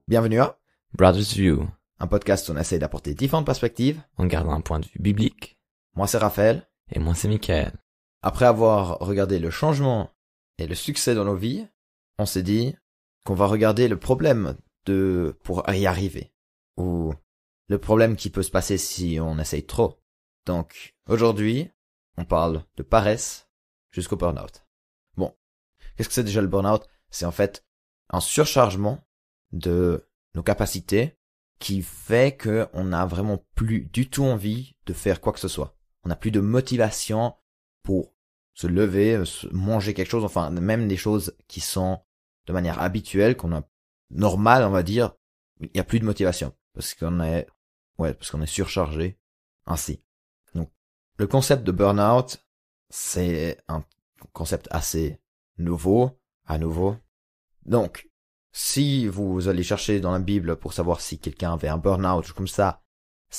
Bienvenue à Brothers View, un podcast où on essaie d'apporter différentes perspectives. en gardant un point de vue biblique. Moi c'est Raphaël. Et moi c'est Michael. Après avoir regardé le changement et le succès dans nos vies, on s'est dit qu'on va regarder le problème pour y arriver. Ou le problème qui peut se passer si on essaye trop. Donc aujourd'hui, on parle de paresse jusqu'au burn-out. Bon, qu'est-ce que c'est déjà le burn-out? C'est en fait un surchargement de nos capacités qui fait que on n'a vraiment plus du tout envie de faire quoi que ce soit. On n'a plus de motivation pour se lever, manger quelque chose, enfin même des choses qui sont de manière habituelle, qu'on a normale, on va dire, il n'y a plus de motivation parce qu'on est surchargé ainsi. Donc le concept de burn-out, c'est un concept assez nouveau, à nouveau. Donc si vous allez chercher dans la Bible pour savoir si quelqu'un avait un burn-out comme ça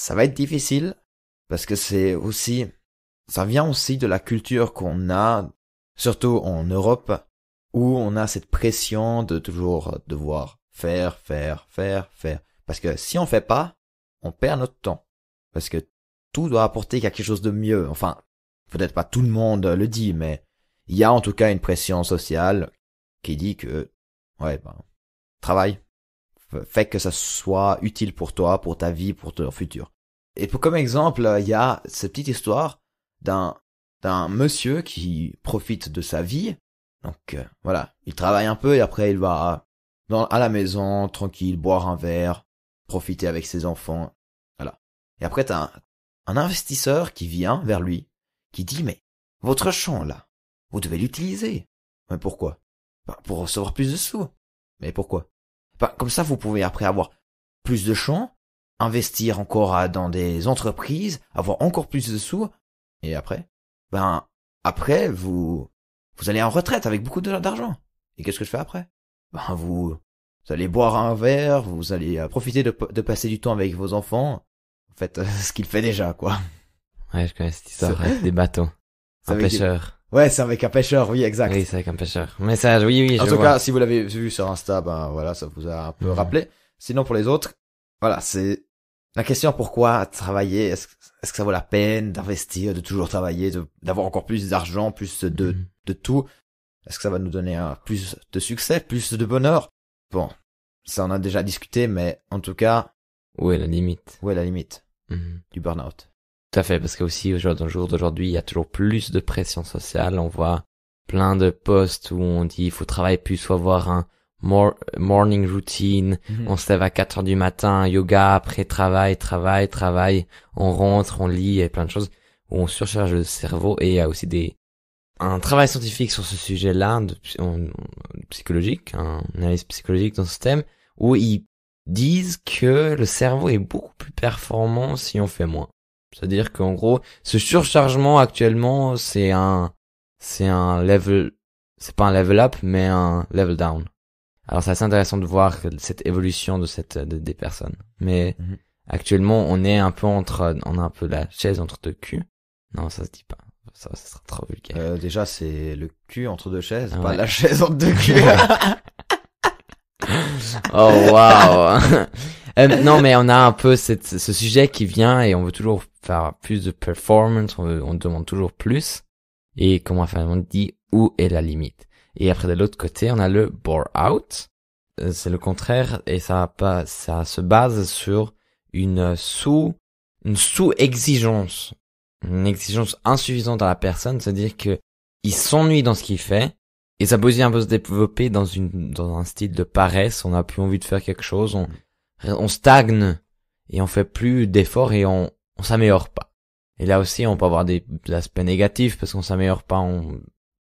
va être difficile parce que ça vient aussi de la culture qu'on a, surtout en Europe, où on a cette pression de toujours devoir faire. Parce que si on fait pas, on perd notre temps. Parce que tout doit apporter quelque chose de mieux. Enfin, peut-être pas tout le monde le dit, mais il y a en tout cas une pression sociale qui dit que, travaille. Fais que ça soit utile pour toi, pour ta vie, pour ton futur. Et comme exemple, il y a cette petite histoire d'un monsieur qui profite de sa vie. Donc il travaille un peu et après il va à la maison, tranquille, boire un verre, profiter avec ses enfants. Voilà. Et après t'as un investisseur qui vient vers lui, qui dit mais votre champ là, vous devez l'utiliser. Mais pourquoi? Pour recevoir plus de sous. Mais pourquoi? Comme ça, vous pouvez après avoir plus de champs, investir encore dans des entreprises, avoir encore plus de sous, et après, vous allez en retraite avec beaucoup d'argent. Et qu'est-ce que je fais après? Vous allez boire un verre, vous allez profiter de passer du temps avec vos enfants. En fait, ce qu'il fait déjà, quoi. Ouais, je connais cette histoire avec des bateaux. Un pêcheur. Ouais, c'est avec un pêcheur, oui, exact. Oui, c'est avec un pêcheur. Mais ça, oui, en je tout vois. cas, si vous l'avez vu sur Insta, ça vous a un peu rappelé. Sinon, pour les autres, c'est la question: pourquoi travailler? Est-ce que ça vaut la peine d'investir, de toujours travailler, d'avoir encore plus d'argent, plus de tout? Est-ce que ça va nous donner plus de succès, plus de bonheur? Bon, ça on a déjà discuté, mais en tout cas, où est la limite? Du burn-out? Tout à fait, parce qu'aussi, au jour d'aujourd'hui, il y a toujours plus de pression sociale. On voit plein de posts où on dit il faut travailler plus, faut avoir un morning routine. On se lève à 4 heures du matin, yoga, après travail. On rentre, on lit, et plein de choses où on surcharge le cerveau. Et il y a aussi un travail scientifique sur ce sujet-là, psychologique, un analyse psychologique dans ce thème, où ils disent que le cerveau est beaucoup plus performant si on fait moins. C'est-à-dire qu'en gros, ce surchargement actuellement, c'est un level, c'est pas un level up, mais un level down. Alors c'est assez intéressant de voir cette évolution des personnes. Mais actuellement, on a un peu la chaise entre deux culs. Non, ça se dit pas. Ça sera trop vulgaire. Déjà, c'est le cul entre deux chaises, Ah pas ouais. la chaise entre deux culs. Oh waouh. Non, mais on a un peu ce sujet qui vient et on veut toujours faire plus de performance, on demande toujours plus. Et comme on dit, où est la limite? Et après de l'autre côté, on a le bore out. C'est le contraire et ça se base sur une sous-exigence. Une exigence insuffisante à la personne, c'est-à-dire que il s'ennuie dans ce qu'il fait. Et ça peut aussi un peu se développer dans un style de paresse. On n'a plus envie de faire quelque chose. On stagne et on fait plus d'efforts et on s'améliore pas. Et là aussi, on peut avoir des aspects négatifs parce qu'on s'améliore pas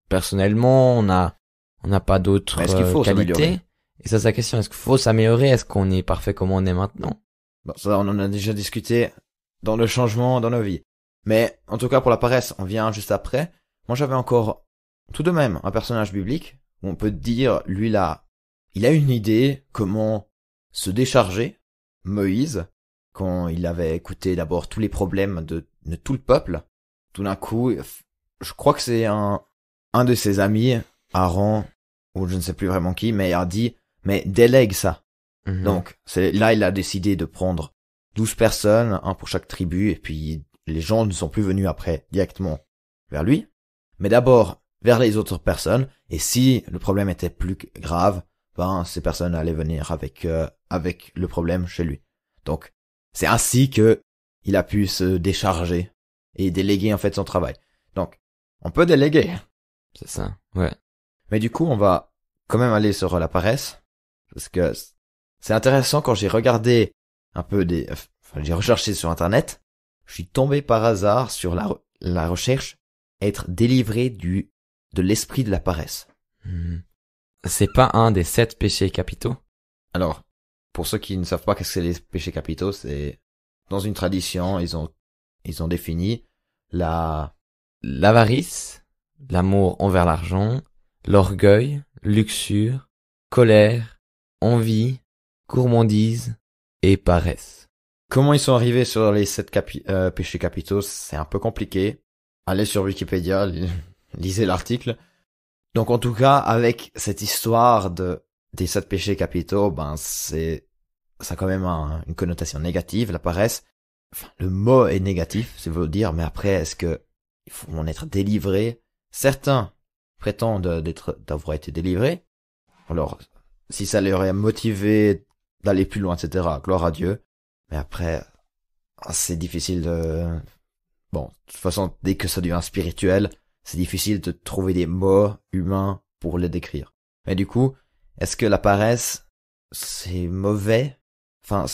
personnellement. On n'a pas d'autres qualités. Et ça, c'est la question. Est-ce qu'il faut s'améliorer? Est-ce qu'on est parfait comme on est maintenant? Ça, on en a déjà discuté dans le changement dans nos vies. Mais en tout cas, pour la paresse, on vient juste après. Moi, j'avais encore tout de même un personnage biblique où on peut dire, lui là, il a une idée comment se décharger. Moïse, quand il avait écouté d'abord tous les problèmes de tout le peuple, tout d'un coup, je crois que c'est un de ses amis, Aaron, ou je ne sais plus vraiment qui, mais il a dit, mais délègue ça. Donc, là, il a décidé de prendre 12 personnes, un pour chaque tribu, et puis les gens ne sont plus venus après directement vers lui, mais d'abord vers les autres personnes, et si le problème était plus grave, ben, ces personnes allaient venir avec le problème chez lui. Donc, c'est ainsi que il a pu se décharger et déléguer en fait son travail. Donc, on peut déléguer. C'est ça, ouais. Mais du coup, on va quand même aller sur la paresse, parce que c'est intéressant quand j'ai regardé un peu j'ai recherché sur Internet, je suis tombé par hasard sur la recherche être délivré de l'esprit de la paresse. C'est pas un des 7 péchés capitaux? Alors, pour ceux qui ne savent pas qu'est-ce que c'est les péchés capitaux, c'est dans une tradition, ils ont défini l'avarice, l'amour envers l'argent, l'orgueil, luxure, colère, envie, gourmandise et paresse. Comment ils sont arrivés sur les 7 péchés capitaux, c'est un peu compliqué. Allez sur Wikipédia, lisez l'article. Donc en tout cas, avec cette histoire des 7 péchés capitaux, ben ça a quand même une connotation négative, la paresse. Enfin, le mot est négatif, c'est veut dire, mais après, est-ce que il faut en être délivré? Certains prétendent d'avoir été délivrés. Alors, si ça leur a motivé d'aller plus loin, etc., gloire à Dieu. Mais après, c'est difficile bon, de toute façon, dès que ça devient spirituel, c'est difficile de trouver des mots humains pour les décrire. Mais du coup, est-ce que la paresse, c'est mauvais? Enfin,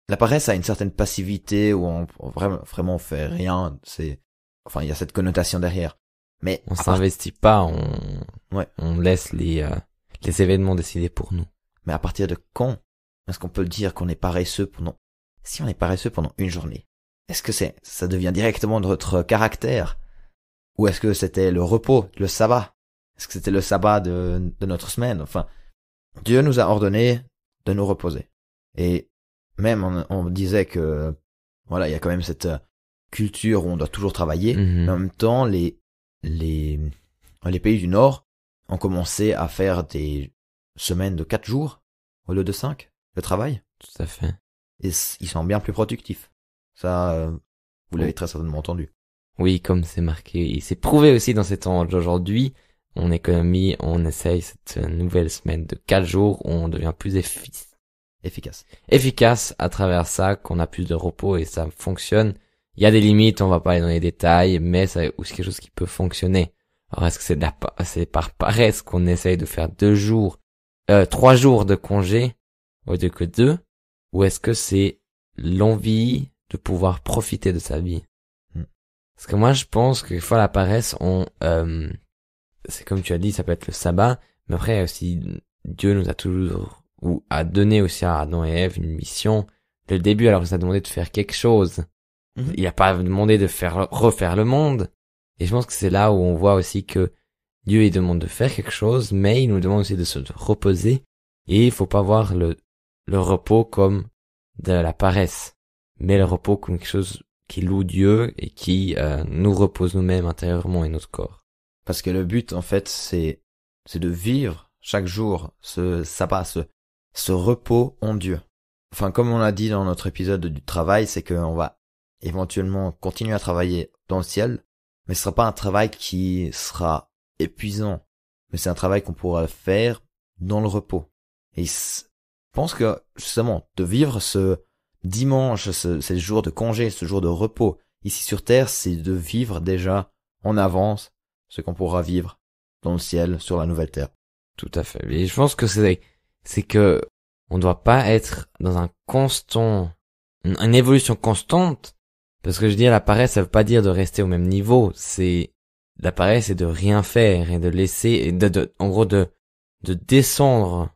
la paresse a une certaine passivité où on vraiment fait rien. Il y a cette connotation derrière. Mais on s'investit pas, on laisse les événements décider pour nous. Mais à partir de quand est-ce qu'on peut dire qu'on est paresseux si on est paresseux pendant une journée? Est-ce que ça devient directement notre caractère? Ou est-ce que c'était le repos, le sabbat? Est-ce que c'était le sabbat de notre semaine? Enfin, Dieu nous a ordonné de nous reposer. Et même on disait que voilà, il y a quand même cette culture où on doit toujours travailler. Mais en même temps, les pays du Nord ont commencé à faire des semaines de 4 jours au lieu de 5 de travail. Tout à fait. Et ils sont bien plus productifs. Ça, vous l'avez très certainement entendu. Oui, comme c'est marqué, et c'est prouvé aussi dans ces temps d'aujourd'hui, en économie, on essaye cette nouvelle semaine de 4 jours où on devient plus efficace à travers ça, qu'on a plus de repos et ça fonctionne. Il y a des limites, on va pas aller dans les détails, mais c'est aussi quelque chose qui peut fonctionner. Alors est-ce que c'est par paresse qu'on essaye de faire 3 jours de congé au lieu que 2, ou est-ce que c'est l'envie de pouvoir profiter de sa vie? Parce que moi je pense que des fois la paresse, c'est comme tu as dit, ça peut être le sabbat, mais après aussi Dieu nous a toujours ou a donné aussi à Adam et Ève une mission. Dès le début, alors il nous a demandé de faire quelque chose. Il a pas demandé de refaire le monde. Et je pense que c'est là où on voit aussi que Dieu il demande de faire quelque chose, mais il nous demande aussi de se reposer. Et il faut pas voir le repos comme de la paresse, mais le repos comme quelque chose qui loue Dieu et qui nous repose nous-mêmes intérieurement et notre corps. Parce que le but, en fait, c'est de vivre chaque jour ce sabbat, ce repos en Dieu. Enfin, comme on l'a dit dans notre épisode du travail, c'est qu'on va éventuellement continuer à travailler dans le ciel, mais ce sera pas un travail qui sera épuisant, mais c'est un travail qu'on pourra faire dans le repos. Et je pense que, justement, de vivre ce dimanche, ces jours de congé, ce jour de repos, ici sur terre, c'est de vivre déjà en avance ce qu'on pourra vivre dans le ciel, sur la nouvelle terre. Tout à fait. Et je pense que c'est que on doit pas être dans une évolution constante, parce que je veux dire, la paresse, ça veut pas dire de rester au même niveau, la paresse, c'est de rien faire et de laisser, en gros, de descendre,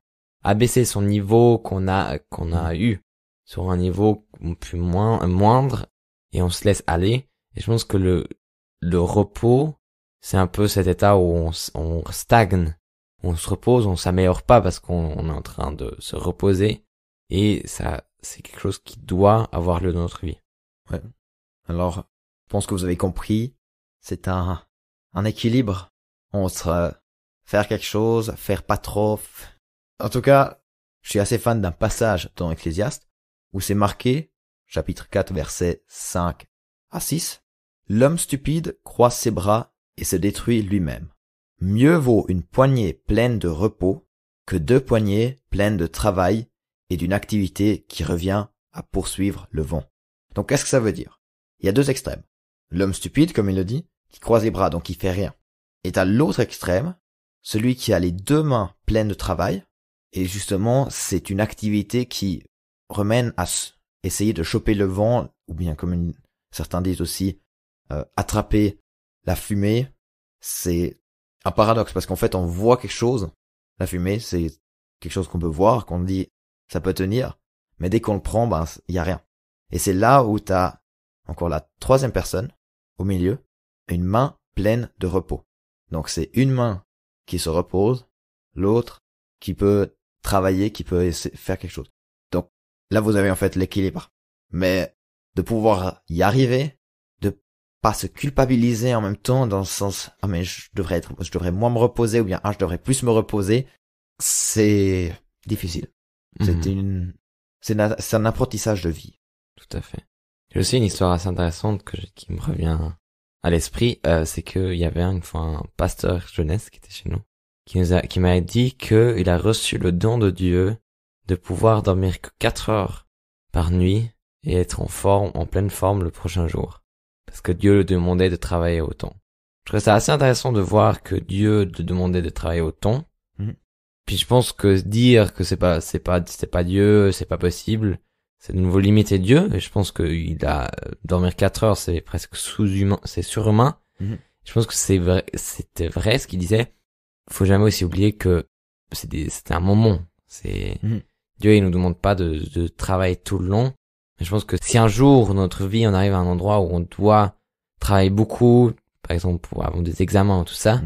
abaisser son niveau qu'on a eu sur un niveau plus moindre, et on se laisse aller. Et je pense que le repos, c'est un peu cet état où on stagne, on se repose, on s'améliore pas parce qu'on est en train de se reposer, et ça, c'est quelque chose qui doit avoir lieu dans notre vie. Ouais. Alors, je pense que vous avez compris, c'est un équilibre entre faire quelque chose, faire pas trop. En tout cas, je suis assez fan d'un passage dans Ecclésiaste où c'est marqué, chapitre 4, versets 5 à 6, « L'homme stupide croise ses bras et se détruit lui-même. Mieux vaut une poignée pleine de repos que 2 poignées pleines de travail et d'une activité qui revient à poursuivre le vent. » Donc qu'est-ce que ça veut dire? Il y a 2 extrêmes. L'homme stupide, comme il le dit, qui croise les bras, donc qui fait rien. Et à l'autre extrême, celui qui a les 2 mains pleines de travail, et justement, c'est une activité qui remène à essayer de choper le vent, ou bien comme certains disent aussi, attraper la fumée. C'est un paradoxe, parce qu'en fait, on voit quelque chose. La fumée, c'est quelque chose qu'on peut voir, qu'on dit, ça peut tenir, mais dès qu'on le prend, ben, il y a rien. Et c'est là où t'as encore la 3e personne, au milieu, une main pleine de repos. Donc c'est une main qui se repose, l'autre qui peut travailler, qui peut faire quelque chose. Donc là vous avez en fait l'équilibre. Mais de pouvoir y arriver, de pas se culpabiliser en même temps dans le sens ah mais je devrais moins me reposer ou bien je devrais plus me reposer, c'est difficile. C'est un apprentissage de vie. Tout à fait. J'ai aussi une histoire assez intéressante qui me revient à l'esprit, c'est qu'il y avait une fois un pasteur jeunesse qui était chez nous, qui m'a dit que il a reçu le don de Dieu de pouvoir dormir que 4 heures par nuit et être en pleine forme le prochain jour. Parce que Dieu le demandait de travailler autant. Je trouve ça assez intéressant de voir que Dieu te demandait de travailler autant. Puis je pense que dire que c'est pas Dieu, c'est pas possible, c'est de nouveau limiter Dieu, et je pense que dormir 4 heures, c'est presque sous-humain, c'est surhumain. Je pense que c'était vrai ce qu'il disait. Faut jamais aussi oublier que c'était un moment. Dieu, il nous demande pas de travailler tout le long. Mais je pense que si un jour, dans notre vie, on arrive à un endroit où on doit travailler beaucoup, par exemple, pour avoir des examens, tout ça,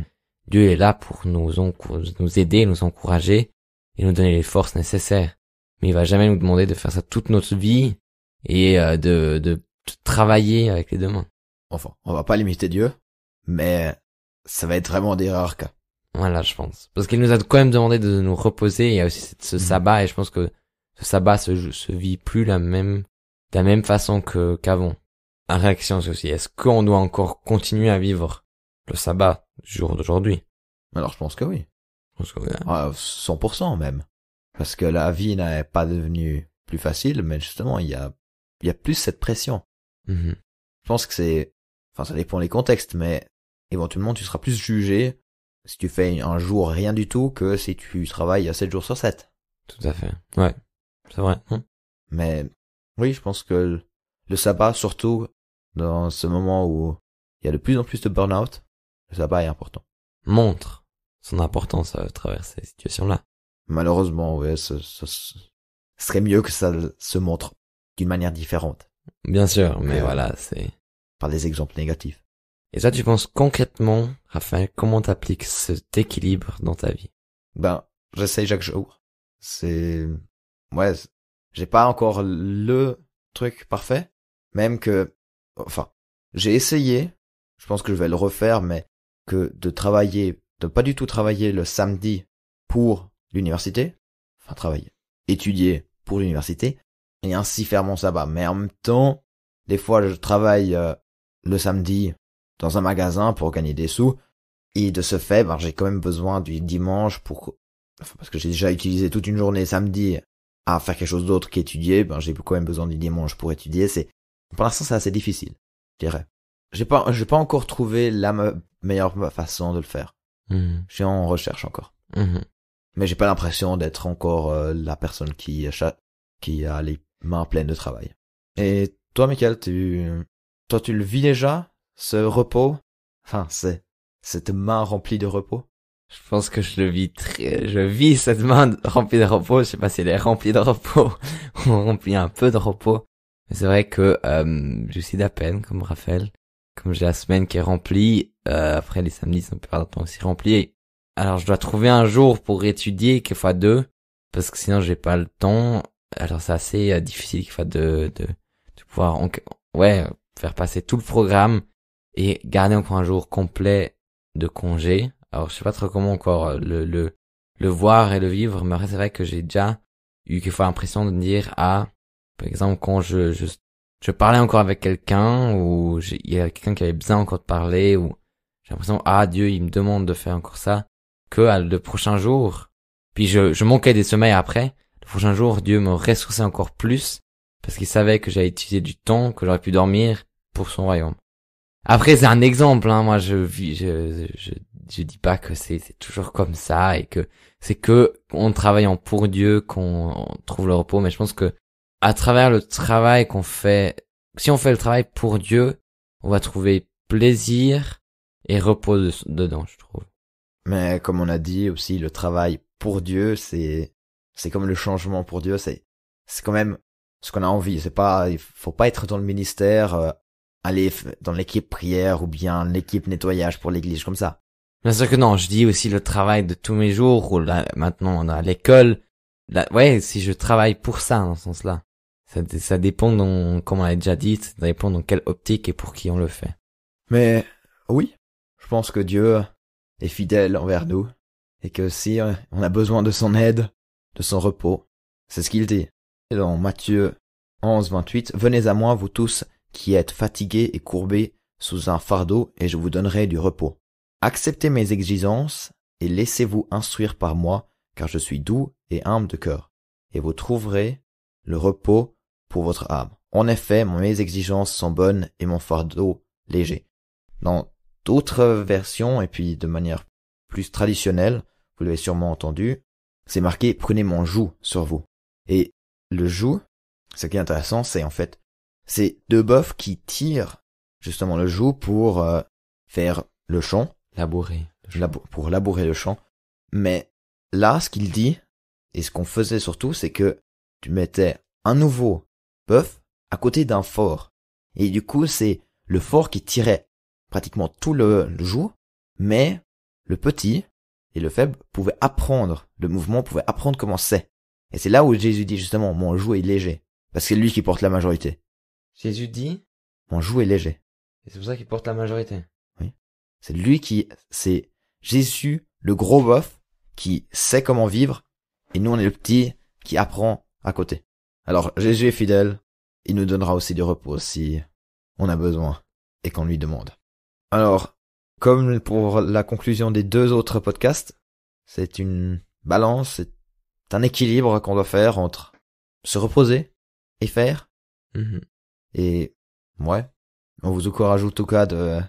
Dieu est là pour nous aider, nous encourager, et nous donner les forces nécessaires. Mais il va jamais nous demander de faire ça toute notre vie et de travailler avec les 2 mains. Enfin, on va pas limiter Dieu, mais ça va être vraiment des rares cas. Voilà, je pense. Parce qu'il nous a quand même demandé de nous reposer. Il y a aussi ce sabbat, et je pense que ce sabbat se vit plus de la même façon qu'avant. La réaction, c'est aussi, est-ce qu'on doit encore continuer à vivre le sabbat du jour d'aujourd'hui? Alors je pense que oui. Je pense que oui. 100% même. Parce que la vie n'est pas devenue plus facile, mais justement, il y a plus cette pression. Je pense que ça dépend des contextes, mais éventuellement, tu seras plus jugé si tu fais un jour rien du tout que si tu travailles 7 jours sur 7. Tout à fait. Ouais. C'est vrai. Mais, oui, je pense que le sabbat, surtout dans ce moment où il y a de plus en plus de burn-out, le sabbat est important. Montre son importance à travers ces situations-là. Malheureusement, ouais, ce serait mieux que ça se montre d'une manière différente. Bien sûr, mais voilà, c'est... Par des exemples négatifs. Et ça, tu penses concrètement, Raphaël, comment t'appliques cet équilibre dans ta vie? J'essaye chaque jour. Ouais, j'ai pas encore le truc parfait. Même j'ai essayé, je pense que je vais le refaire, mais que de pas du tout travailler le samedi pour l'université, étudier pour l'université, et ainsi faire mon sabbat. Mais en même temps, des fois je travaille le samedi dans un magasin pour gagner des sous, et de ce fait, j'ai quand même besoin du dimanche parce que j'ai déjà utilisé toute une journée samedi à faire quelque chose d'autre qu'étudier, j'ai quand même besoin du dimanche pour étudier. Pour l'instant, c'est assez difficile, je dirais. J'ai pas encore trouvé la meilleure façon de le faire. Je suis en recherche encore. Mais j'ai pas l'impression d'être encore la personne qui a les mains pleines de travail. Et toi, Michael, tu le vis déjà, ce repos? Enfin, cette main remplie de repos? Je pense que je vis cette main remplie de repos. Je sais pas si elle est remplie de repos ou remplie un peu de repos. Mais c'est vrai que, j'ai aussi de la peine, comme Raphaël. Comme j'ai la semaine qui est remplie, après les samedis sont pas temps aussi remplis. Alors je dois trouver un jour pour étudier, quelquefois 2, parce que sinon j'ai pas le temps. Alors c'est assez difficile quelquefois de pouvoir faire passer tout le programme et garder encore un jour complet de congé. Alors je sais pas trop comment encore le voir et le vivre, mais après c'est vrai que j'ai déjà eu quelquefois l'impression de me dire, par exemple, quand je parlais encore avec quelqu'un, ou il y a quelqu'un qui avait besoin encore de parler, ou j'ai l'impression, Dieu, il me demande de faire encore ça, que le prochain jour, puis je manquais des sommeils après, le prochain jour, Dieu me ressourçait encore plus, parce qu'il savait que j'avais utilisé du temps, que j'aurais pu dormir pour son royaume. Après, c'est un exemple, hein, moi je dis pas que c'est toujours comme ça, et que c'est que en travaillant pour Dieu qu'on trouve le repos, mais je pense que à travers le travail qu'on fait, si on fait le travail pour Dieu, on va trouver plaisir et repos dedans, je trouve. Mais comme on a dit aussi, le travail pour Dieu, c'est comme le changement pour Dieu, c'est quand même ce qu'on a envie. C'est pas, il faut pas être dans le ministère, aller dans l'équipe prière ou bien l'équipe nettoyage pour l'église comme ça. Bien sûr que non, je dis aussi le travail de tous mes jours, ou là, maintenant on a l'école. Ouais, si je travaille pour ça, dans ce sens-là. Ça dépend comme on l'a déjà dit, ça dépend dans quelle optique et pour qui on le fait. Mais, oui, je pense que Dieu est fidèle envers nous, et que si on a besoin de son aide, de son repos, c'est ce qu'il dit. Et dans Matthieu 11, 28, « Venez à moi, vous tous qui êtes fatigués et courbés sous un fardeau, et je vous donnerai du repos. Acceptez mes exigences, et laissez-vous instruire par moi, car je suis doux et humble de cœur, et vous trouverez le repos pour votre âme. En effet, mes exigences sont bonnes et mon fardeau léger. » Dans d'autres versions, et puis de manière plus traditionnelle, vous l'avez sûrement entendu, c'est marqué « Prenez mon joug sur vous ». Et le joug, ce qui est intéressant, c'est en fait, c'est deux bœufs qui tirent justement le joug pour faire le champ. Pour labourer le champ. Mais là, ce qu'il dit, et ce qu'on faisait surtout, c'est que tu mettais un nouveau bœuf à côté d'un fort. Et du coup, c'est le fort qui tirait pratiquement tout le joug, mais le petit et le faible pouvaient apprendre le mouvement, pouvaient apprendre comment c'est. Et c'est là où Jésus dit justement, mon joug est léger. Parce que c'est lui qui porte la majorité. Jésus dit, mon joug est léger. Et c'est pour ça qu'il porte la majorité. Oui. C'est Jésus, le gros bœuf, qui sait comment vivre, et nous on est le petit qui apprend à côté. Alors Jésus est fidèle, il nous donnera aussi du repos si on a besoin et qu'on lui demande. Alors, comme pour la conclusion des deux autres podcasts, c'est une balance, c'est un équilibre qu'on doit faire entre se reposer et faire. Et ouais, on vous encourage en tout cas de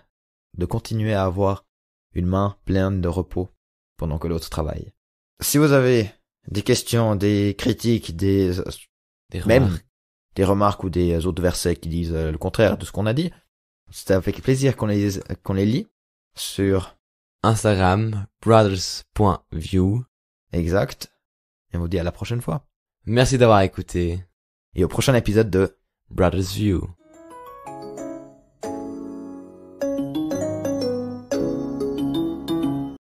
continuer à avoir une main pleine de repos pendant que l'autre travaille. Si vous avez des questions, des critiques, même des remarques ou des autres versets qui disent le contraire de ce qu'on a dit, c'est avec plaisir qu'on les lit sur Instagram, brothers.view. Exact. Et on vous dit à la prochaine fois. Merci d'avoir écouté. Et au prochain épisode de Brothers View.